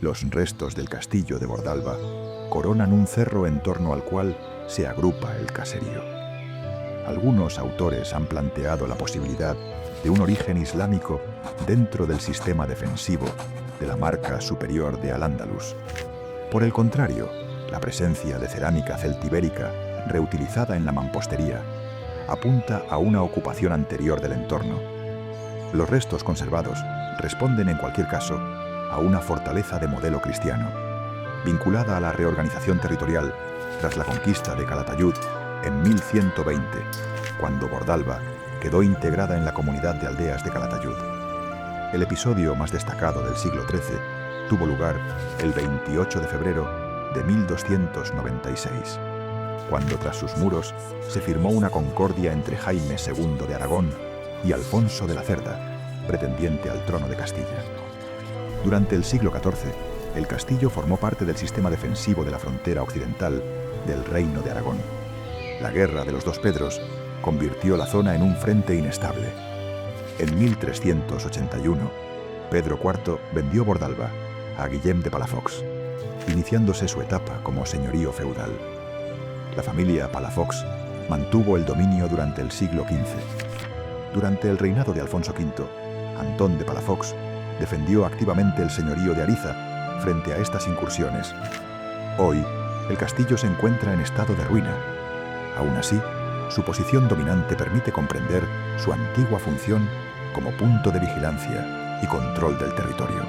Los restos del castillo de Bordalba coronan un cerro en torno al cual se agrupa el caserío. Algunos autores han planteado la posibilidad de un origen islámico dentro del sistema defensivo de la Marca Superior de Al-Ándalus. Por el contrario, la presencia de cerámica celtibérica reutilizada en la mampostería apunta a una ocupación anterior del entorno. Los restos conservados responden en cualquier caso a una fortaleza de modelo cristiano, vinculada a la reorganización territorial tras la conquista de Calatayud en 1120, cuando Bordalba quedó integrada en la comunidad de aldeas de Calatayud. El episodio más destacado del siglo XIII tuvo lugar el 28 de febrero de 1296, cuando tras sus muros se firmó una concordia entre Jaime II de Aragón y Alfonso de la Cerda, pretendiente al trono de Castilla. Durante el siglo XIV, el castillo formó parte del sistema defensivo de la frontera occidental del Reino de Aragón. La Guerra de los Dos Pedros convirtió la zona en un frente inestable. En 1381, Pedro IV vendió Bordalba a Guillem de Palafox, iniciándose su etapa como señorío feudal. La familia Palafox mantuvo el dominio durante el siglo XV. Durante el reinado de Alfonso V, Antón de Palafox defendió activamente el señorío de Ariza frente a estas incursiones. Hoy, el castillo se encuentra en estado de ruina. Aún así, su posición dominante permite comprender su antigua función como punto de vigilancia y control del territorio.